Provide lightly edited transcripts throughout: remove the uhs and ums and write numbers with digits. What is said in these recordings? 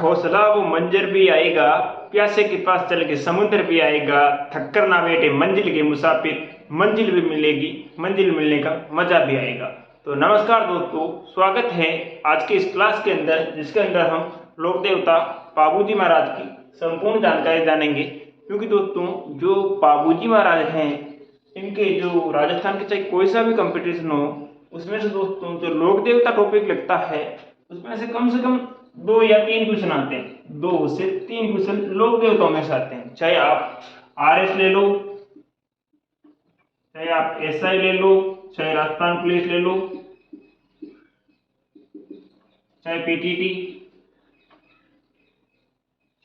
हौसला वो मंजर भी आएगा, प्यासे के पास चल के समुद्र भी आएगा, थक्कर ना बैठे मंजिल के मुसाफिर, मंजिल भी मिलेगी, मंजिल मिलने का मजा भी आएगा। तो नमस्कार दोस्तों, स्वागत है आज के इस क्लास के अंदर, जिसके अंदर हम लोक देवता पाबूजी महाराज की संपूर्ण जानकारी जानेंगे। क्योंकि दोस्तों जो पाबूजी महाराज हैं, इनके जो राजस्थान के चाहे कोई सा भी कंपटीशन हो, उसमें से दोस्तों जो लोक देवता टॉपिक लगता है उसमें से कम 2 या 3 क्वेश्चन आते हैं। 2 से 3 क्वेश्चन लोक देवताओं में से आते हैं। चाहे आप आरएस ले लो, चाहे आप एसआई ले लो, चाहे राजस्थान पुलिस ले लो, चाहे पीटीटी,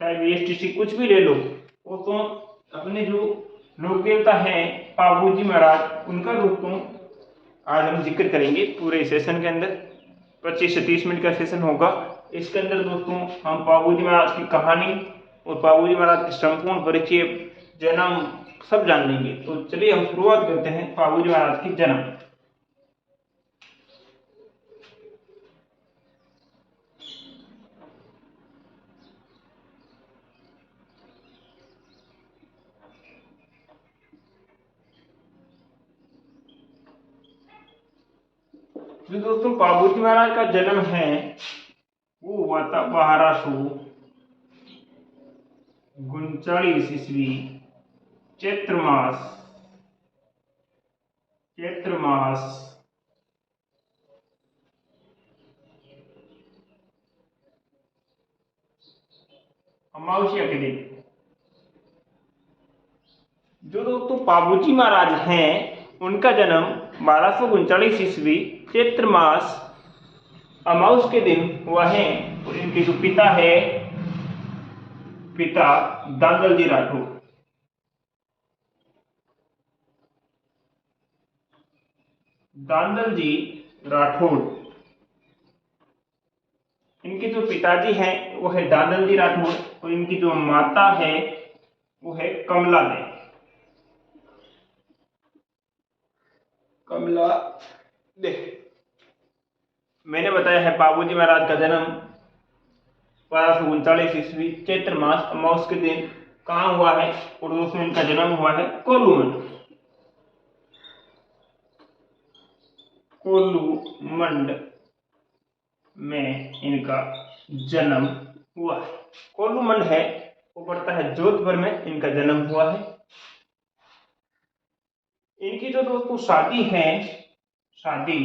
चाहे बीएसटीसी, कुछ भी ले लो। वो तो अपने जो लोक देवता हैं पाबूजी महाराज, उनका दोस्तों आज हम जिक्र करेंगे पूरे सेशन के अंदर। 25 से 30 मिनट का सेशन होगा। इसके अंदर दोस्तों हम पाबूजी महाराज की कहानी और पाबूजी महाराज के संपूर्ण परिचय, जन्म सब जान लेंगे। तो चलिए हम शुरुआत करते हैं पाबूजी महाराज की जन्म। जो दोस्तों पाबूजी महाराज का जन्म है वो हुआ था 1239 ईस्वी चैत्र मास अमावस्या के दिन। जो दोस्तों पाबूजी महाराज हैं उनका जन्म 1239 ईस्वी चैत्र मास अमावस के दिन हुआ है। और इनके जो पिता दांदल जी राठौर। दांदल जी राठौर, इनके जो पिताजी हैं वो है दांदल जी राठौर और इनकी जो माता है वो है कमला दे। मैंने बताया है पाबूजी महाराज का जन्म 1239 ईस्वी चैत्र मास अमावस के दिन कहाँ हुआ है। और दोस्तों इनका जन्म हुआ है कोल्लूमंड में इनका जन्म हुआ है। कोल्लूमंड है वो पड़ता है जोधपुर में, इनका जन्म हुआ है। इनकी जो दोस्तों शादी है, शादी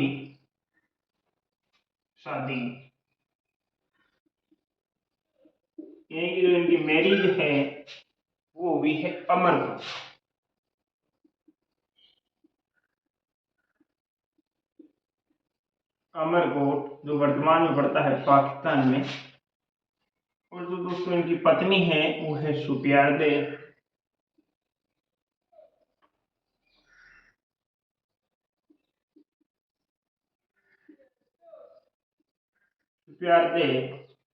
इनकी जो इनकी मैरिज है वो भी है अमरकोट, जो वर्तमान में पड़ता है पाकिस्तान में। और जो दोस्तों इनकी पत्नी है वो है सुप्यारदे।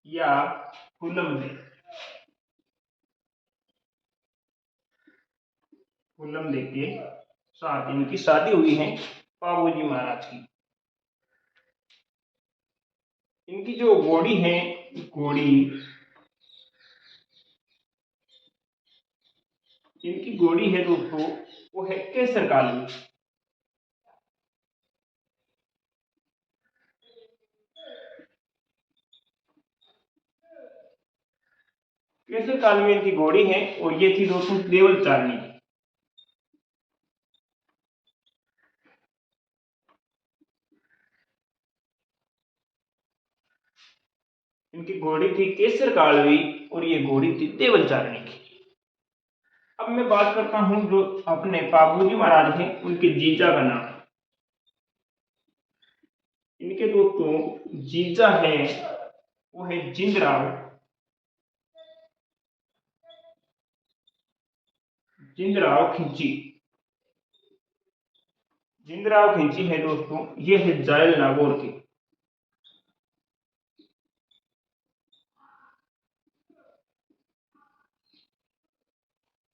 या फुलमदे के साथ इनकी शादी हुई है पाबूजी महाराज की। इनकी जो घोड़ी है, इनकी घोड़ी है दोस्तों वो है केसर काली। केसर काल में इनकी घोड़ी है और ये थी दोस्तों देवल चारनी। इनकी घोड़ी थी केसर कालवी और ये घोड़ी थी देवल चारनी की। अब मैं बात करता हूं जो अपने पाबूजी महाराज हैं उनके जीजा का नाम। इनके दोस्तों जीजा है वो है जिंदराव खिंची। जिंदराव खिंची है दोस्तों, ये है जायल नागौर की।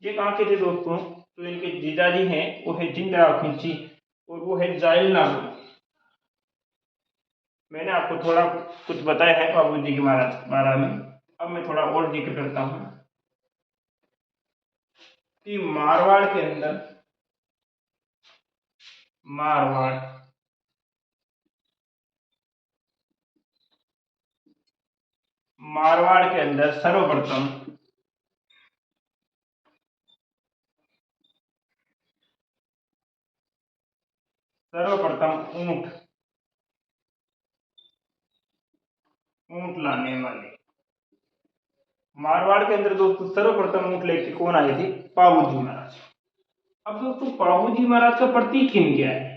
ये कहाँ के थे दोस्तों? तो इनके जीजाजी हैं वो है जिंदराव खिंची और वो है जायल नागौर। मैंने आपको थोड़ा कुछ बताया है पाबूजी के महाराज बारे में। अब मैं थोड़ा और जिक्र करता हूँ कि मारवाड़ के अंदर मारवाड़ मारवाड़ के अंदर सर्वप्रथम ऊंट ऊंट लाने वाले मारवाड़ के अंदर दोस्तों सर्वप्रथम ऊंट लेके कौन आए थे? पाबूजी महाराज। अब दोस्तों पाबूजी महाराज का प्रतीक चिन्ह क्या है?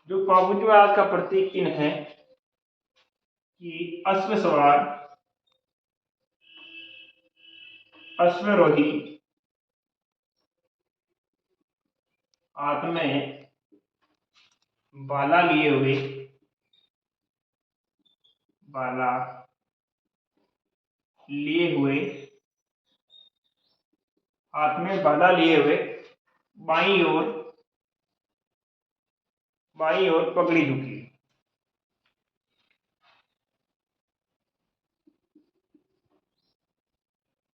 जो पाबूजी महाराज का प्रतीक चिन्ह है कि अश्वसवार, अश्वरोही, हाथ में भाला लिए हुए, भाला लिए हुए, हाथ में भाला लिए हुए, बाईं ओर पगड़ी झुकी,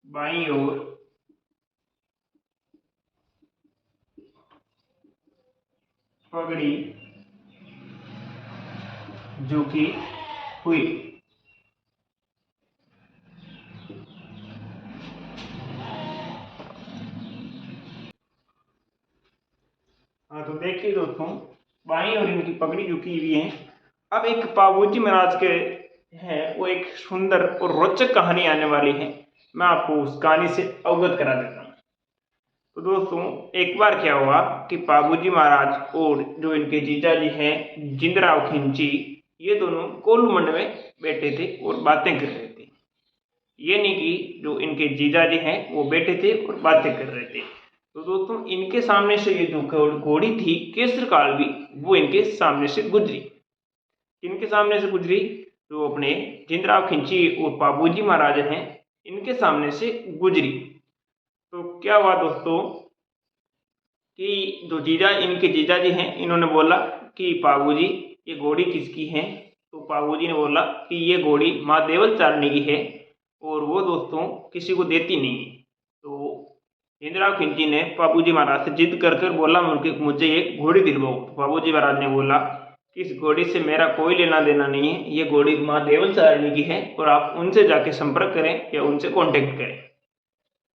बाईं ओर पगड़ी झुकी हुई। हाँ तो देखिए दोस्तों, बाईं ओर इनकी पगड़ी झुकी हुई है। अब एक पाबूजी महाराज के हैं, वो एक सुंदर और रोचक कहानी आने वाली है, मैं आपको उस कहानी से अवगत करा देता हूँ। तो दोस्तों एक बार क्या हुआ कि पाबूजी महाराज और जो इनके जीजा जी हैं जिंदराव खिंची, ये दोनों कोल्लू मंड में बैठे थे और बातें कर रहे थे। ये नहीं कि जो इनके जीजा जी हैं वो बैठे थे और बातें कर रहे थे। तो दोस्तों इनके सामने से ये जो घोड़ी थी केसर कालवी, वो इनके सामने से गुजरी। इनके सामने से गुजरी जो अपने जिंदराव खिंची और पाबूजी महाराज हैं, इनके सामने से गुजरी। तो क्या हुआ दोस्तों कि जो इनके जीजा जी हैं, इन्होंने बोला कि बाबूजी ये घोड़ी किसकी है? तो बाबूजी ने बोला कि ये घोड़ी माँ देवल चारणी की है और वो दोस्तों किसी को देती नहीं। तो इंदिरा खिंची ने बाबूजी महाराज से जिद कर बोला मुझे ये घोड़ी दिलवाओ। तो बाबूजी महाराज ने बोला कि इस घोड़ी से मेरा कोई लेना देना नहीं है, ये घोड़ी माँ देवल चारणी की है और आप उनसे जाके संपर्क करें या उनसे कॉन्टेक्ट करें।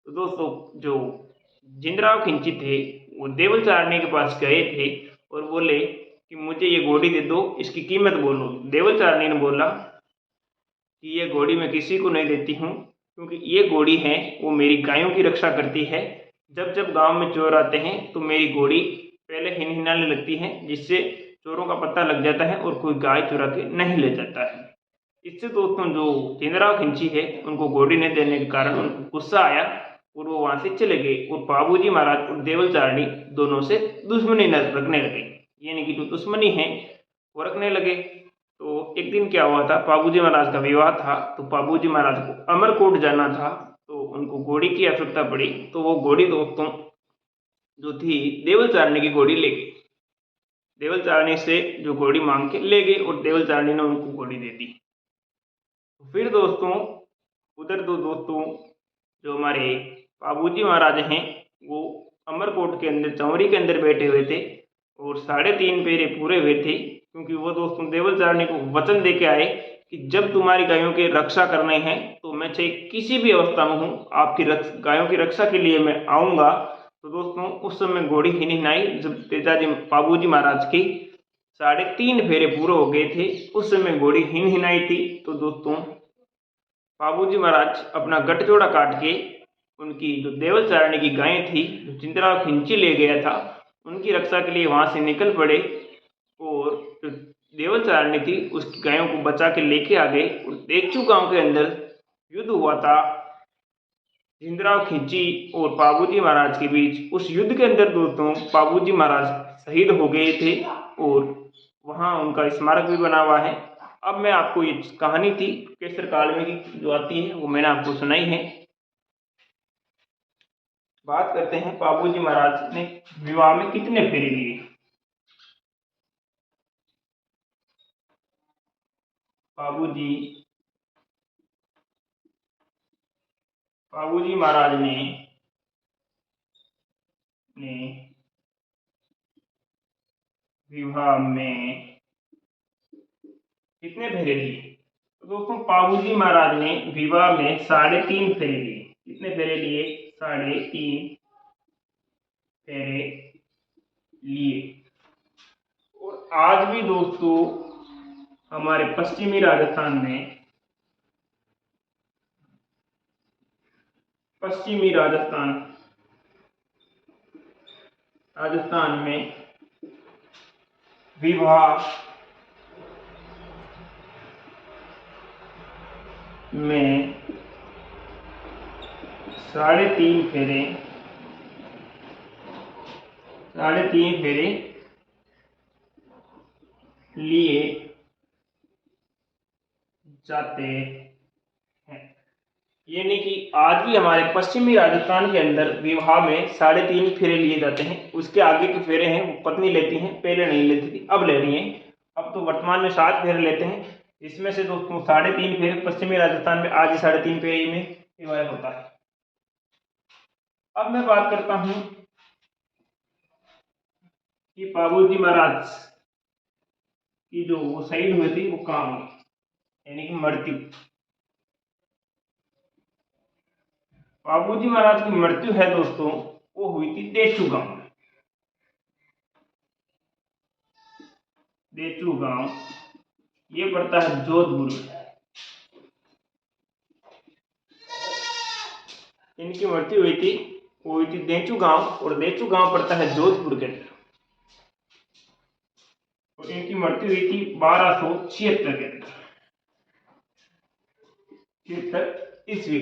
तो दोस्तों जो जिंदराव खिंची थे वो देवल चारणी के पास गए थे और बोले कि मुझे ये घोड़ी दे दो, इसकी कीमत बोलो। देवल चारणी ने बोला कि ये घोड़ी मैं किसी को नहीं देती हूँ, क्योंकि ये घोड़ी है वो मेरी गायों की रक्षा करती है। जब जब गांव में चोर आते हैं तो मेरी घोड़ी पहले हिनहिनाने लगती है, जिससे चोरों का पता लग जाता है और कोई गाय चुरा के नहीं ले जाता है। इससे दोस्तों जो जिंदराव खिंची है उनको घोड़ी नहीं देने के कारण उनको गुस्सा आया और वो वहां से चले गए और बाबूजी महाराज और देवल चारणी दोनों से दुश्मनी रखने लगे, यानी कि जो दुश्मनी है वो रखने लगे। तो एक दिन क्या हुआ था, बाबूजी महाराज का विवाह था, तो बाबूजी महाराज को अमरकोट जाना था, तो उनको घोड़ी की आवश्यकता पड़ी। तो वो घोड़ी दोस्तों जो थी देवल चारणी की घोड़ी ले गई। देवल चारणी से जो घोड़ी मांग के ले गई और देवल चारणी ने उनको घोड़ी दे दी। फिर दोस्तों उधर दो दोस्तों जो हमारे बाबूजी महाराज हैं वो अमरकोट के अंदर चौरी के अंदर बैठे हुए थे और 3.5 फेरे पूरे हुए थे, क्योंकि वो दोस्तों देवल चारणी को वचन दे के आए कि जब तुम्हारी गायों की रक्षा करने हैं तो मैं चाहे किसी भी अवस्था में हूँ, आपकी गायों की रक्षा के लिए मैं आऊँगा। तो दोस्तों उस समय घोड़ी हिनहिनाई जब तेजाजी बाबूजी महाराज की 3.5 फेरे पूरे हो गए थे, उस समय घोड़ी हिनहिनाई थी। तो दोस्तों बाबूजी महाराज अपना गठजोड़ा काट के उनकी जो देवल चारणी की गायें थी जो जिंदराव खिंची ले गया था, उनकी रक्षा के लिए वहां से निकल पड़े और जो देवल चारणी थी उसकी गायों को बचा के लेके आ गए और देचू गांव के अंदर युद्ध हुआ था जिंदराव खिंची और बाबूजी महाराज के बीच। उस युद्ध के अंदर दोस्तों बाबूजी महाराज शहीद हो गए थे और वहां उनका स्मारक भी बना हुआ है। अब मैं आपको ये कहानी थी केसर कालवे की जो आती है वो मैंने आपको सुनाई है। बात करते हैं बाबूजी महाराज ने विवाह में कितने फेरे लिए। बाबूजी बाबूजी महाराज ने विवाह में कितने फेरे लिए। तो दोस्तों बाबूजी महाराज ने विवाह में 3.5 फेरे लिए। कितने फेरे लिए? 3.5 फेरे लिए। और आज भी दोस्तों हमारे पश्चिमी राजस्थान में राजस्थान में विवाह में 3.5 फेरे लिए जाते हैं। यानी कि आज भी हमारे पश्चिमी राजस्थान के अंदर विवाह में 3.5 फेरे लिए जाते हैं। उसके आगे के फेरे हैं वो पत्नी लेती हैं, पहले नहीं लेती थी, अब ले रही हैं। अब तो वर्तमान में 7 फेरे लेते हैं। इसमें से दोस्तों 3.5 फेरे पश्चिमी राजस्थान में आज ही 3.5 फेरे में विवाह होता है। अब मैं बात करता हूं कि बाबूजी महाराज की जो वो शहीद हुए थे वो कहाँ हुई, यानी कि मृत्यु। बाबूजी महाराज की मृत्यु है दोस्तों वो हुई थी देचू गांव में। देचू गांव ये पड़ता है जोधपुर में। इनकी मृत्यु हुई थी वो हुई थी देचू गांव, और देचू गांव पड़ता है जोधपुर के अंदर। और इनकी मृत्यु हुई थी 1276 के अंदर, 76 ईस्वी।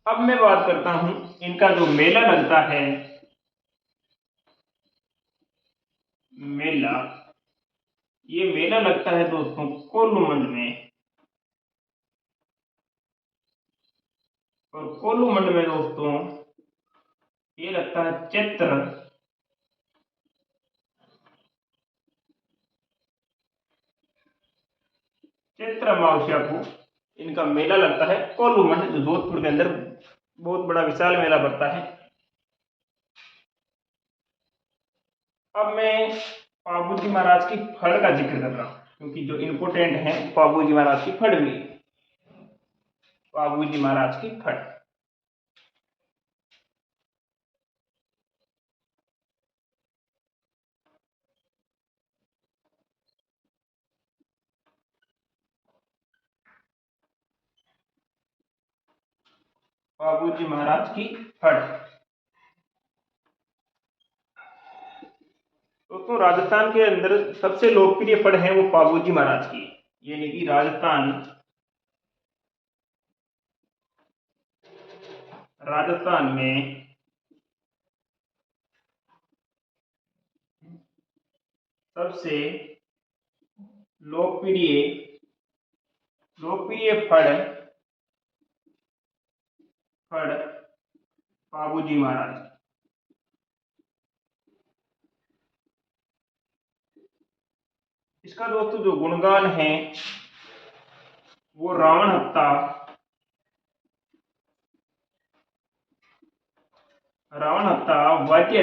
अब मैं बात करता हूं इनका जो मेला लगता है, ये मेला लगता है दोस्तों कोल्लूमंड में। और कोल्लूमंड में दोस्तों ये लगता है चैत्र अमावस्या को इनका मेला लगता है कोल्लूमंड, जो जोधपुर के अंदर बहुत बड़ा विशाल मेला पड़ता है। अब मैं बाबूजी महाराज की फड़ का जिक्र कर रहा हूं, क्योंकि जो इम्पोर्टेंट है बाबूजी महाराज की फड़ भी। बाबूजी महाराज की फड़, बाबूजी महाराज की फड़। दोस्तों राजस्थान के अंदर सबसे लोकप्रिय फड़ है वो बाबूजी महाराज की, यानी कि राजस्थान में सबसे लोकप्रिय फड़ बाबूजी महाराज। इसका दोस्तों जो गुणगान है वो रावण हत्ता वाद्य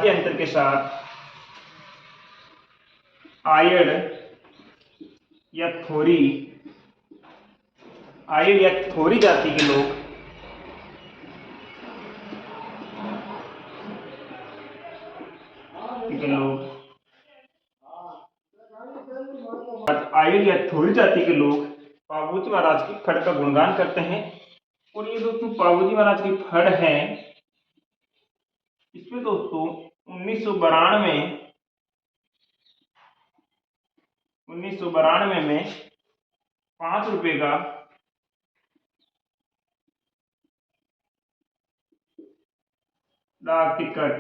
यंत्र के साथ आयड़ या थोरी जाति के लोग आयड़ या थोरी जाति के लोग बाबूजी महाराज की फड़ का गुणगान करते हैं। और ये दोस्तों बाबूजी महाराज की फड़ है, इसमें दोस्तों 1992 में 5 रुपए का डाक टिकट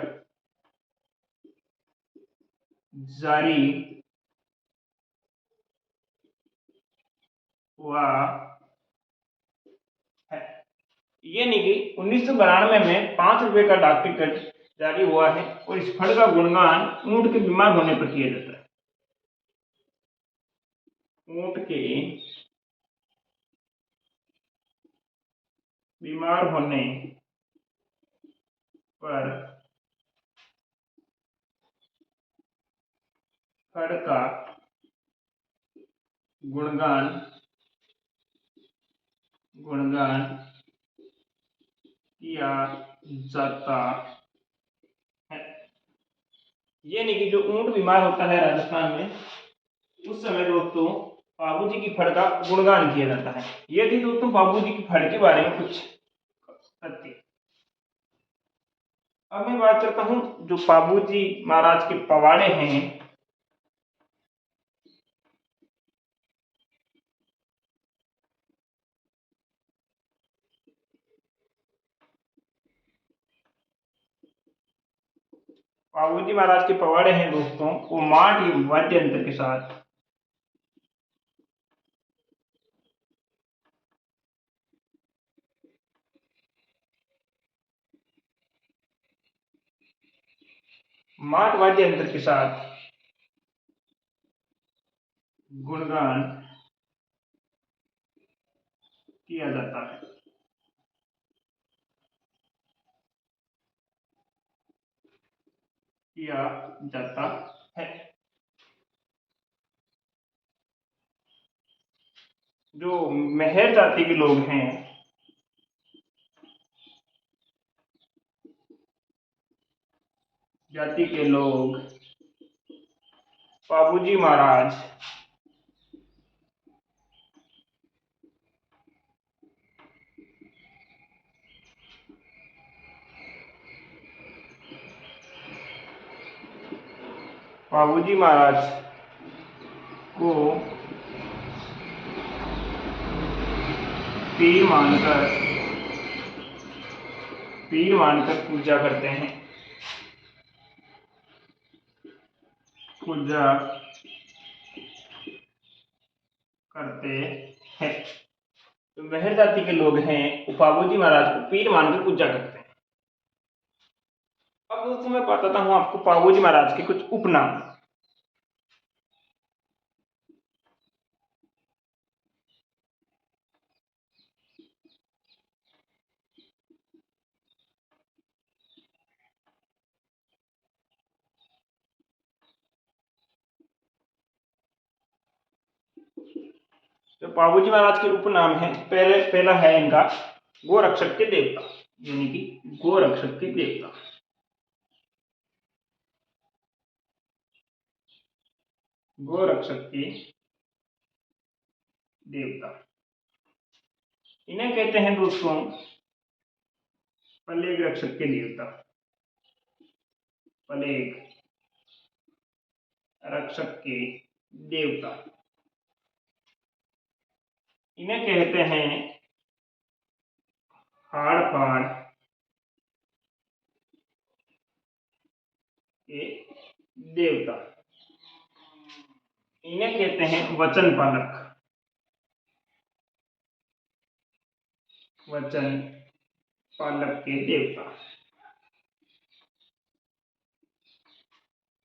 जारी हुआ यानी कि 1992 में 5 रुपए का डाक टिकट जारी हुआ है और इस फंड का गुणगान ऊंट के बीमार होने पर किया जाता है। ऊंट के बीमार होने पर फंड का गुणगान गुणगान किया जाता है। यानी कि जो ऊंट बीमार होता है राजस्थान में, उस समय दोस्तों बाबूजी की फड़ का गुणगान किया जाता है। ये थी दोस्तों बाबूजी की फड़ के बारे में कुछ तथ्य। अब मैं बात करता हूँ जो बाबूजी महाराज के पवाड़े हैं। बाबूजी महाराज के पवाड़े हैं दोस्तों, वो माट वाद्य यंत्र के साथ माट वाद्य यंत्र के साथ गुणगान किया जाता है। किया जाता है। जो मेहर जाति के लोग हैं, जाति के लोग बाबूजी महाराज बाबूजी महाराज को पीर मानकर पूजा करते हैं। पूजा करते हैं। तो मेहर जाति के लोग हैं वो बाबूजी महाराज को पीर मानकर पूजा करते हैं। अब दोस्तों मैं बताता हूँ आपको बाबूजी महाराज के कुछ उपनाम। तो बाबूजी महाराज के उपनाम है, पहला है इनका गोरक्षक के देवता, यानी कि गोरक्षक के देवता। गोरक्षक के देवता इन्हें कहते हैं दोस्तों प्लेग रक्षक के देवता। प्लेग रक्षक के देवता इन्हें कहते हैं हाड़ फाड़ के देवता। इन्हें कहते हैं वचन पालक। वचन पालक के देवता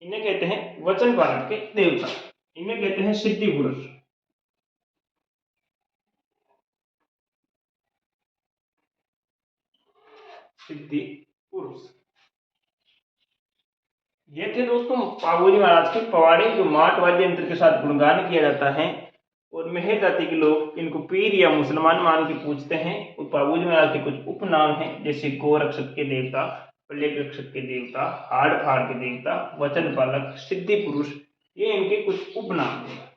इन्हें कहते हैं वचन पालक के देवता। इन्हें कहते हैं सिद्धि पुरुष। सिद्धि पुरुष। ये थे दोस्तों बाबूजी महाराज के पवाड़े, जो माट वाद्य यंत्र के साथ गुणगान किया जाता है और मेहर जाति के लोग इनको पीर या मुसलमान मान के पूछते हैं। और बाबूजी महाराज के कुछ उपनाम हैं, जैसे गोरक्षक के देवता, प्लेग रक्षक के देवता, हाड़ फाड़ के देवता, वचन पालक, सिद्धि पुरुष। ये इनके कुछ उपनाम हैं।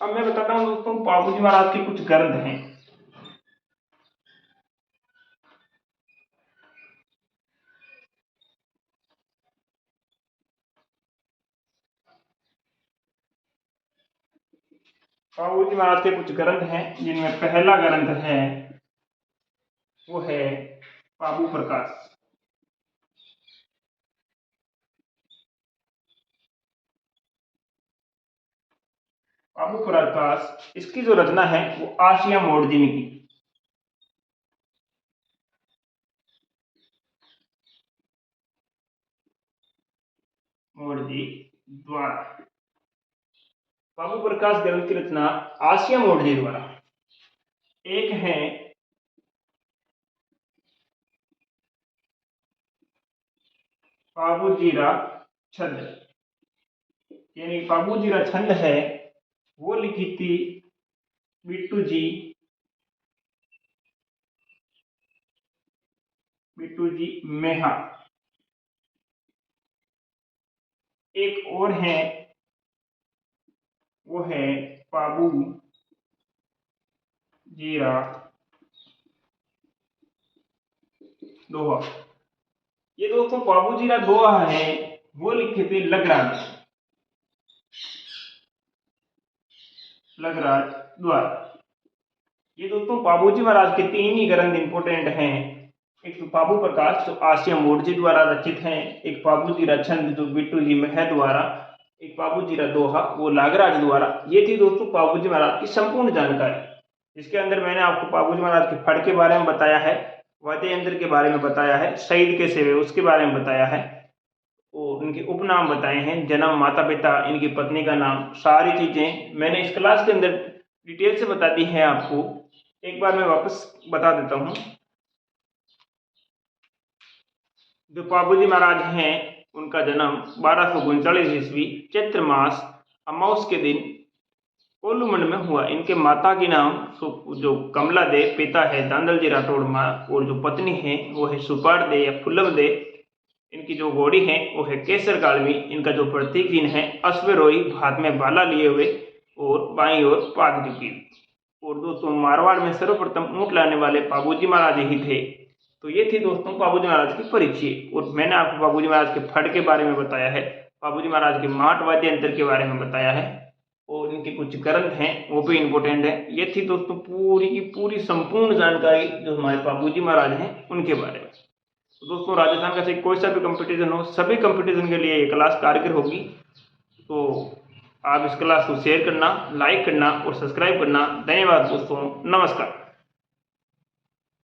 अब मैं बताता हूँ दोस्तों बाबूजी महाराज के कुछ ग्रंथ हैं। बाबूजी महाराज के कुछ ग्रंथ हैं, जिनमें पहला ग्रंथ है वो है बाबू प्रकाश। बाबू प्रकाश, इसकी जो रचना है वो आसिया मोर्जी ने की। मोर्जी द्वारा, बाबू प्रकाश ग्रंथ की रचना आसिया मोर्जी द्वारा। एक है बाबूजीरा छंद, यानी बाबूजीरा छंद है वो लिखी थी बिट्टू जी मेहा। एक और है वो है बाबू जीरा दोहा। ये दोस्तों बाबू जीरा दोहा है वो लिखे थे लगराज द्वारा। ये दोस्तों बाबूजी महाराज के तीन ही ग्रंथ इंपोर्टेंट हैं। एक तो बाबू प्रकाश जो आसिया मोर्जी द्वारा रचित है, एक बाबू जीरा छंद जो बिट्टू जी मेह द्वारा, एक बाबू जीरा दोहा वो लागराज द्वारा। ये थी दोस्तों बाबूजी महाराज की संपूर्ण जानकारी। इसके अंदर मैंने आपको बाबूजी महाराज के फड़ के बारे में बताया है, वाद्य यंत्र के बारे में बताया है, शहीद के सेवे उसके बारे में बताया है, और उनके उपनाम बताए हैं, जन्म, माता पिता, इनकी पत्नी का नाम, सारी चीजें मैंने इस क्लास के अंदर डिटेल से बता दी है आपको। एक बार मैं वापस बता देता हूँ। जो बाबूजी महाराज हैं उनका जन्म 1239 ईस्वी चैत्र मास अमावस के दिन कोल्लूमंड में हुआ। इनके माता की नाम जो कमला दे, पिता है दांदल जी राठौड़ माँ, और जो पत्नी है वो है सुपार दे या फुल्लम दे। इनकी जो घोड़ी है वो है केसर कालवी। इनका जो प्रतीक चिन्ह है अश्वरोही, हाथ में भाला लिए हुए और बाईं ओर पाग झुकी। और दोस्तों मारवाड़ में सर्वप्रथम ऊंट लाने वाले बाबूजी महाराज ही थे। तो ये थी दोस्तों बाबूजी महाराज की परिचय, और मैंने आपको बाबूजी महाराज के फड़ के बारे में बताया है, बाबूजी महाराज के माट वाद्य यंत्र के बारे में बताया है, और इनके कुछ ग्रंथ हैं वो भी इम्पोर्टेंट है। ये थी दोस्तों पूरी की पूरी संपूर्ण जानकारी जो हमारे बाबूजी महाराज हैं उनके बारे में। तो दोस्तों राजस्थान का कोई सा भी कंपटीशन हो, सभी कंपटीशन के लिए ये क्लास कारगर होगी। तो आप इस क्लास को शेयर करना, लाइक करना और सब्सक्राइब करना। धन्यवाद दोस्तों, नमस्कार।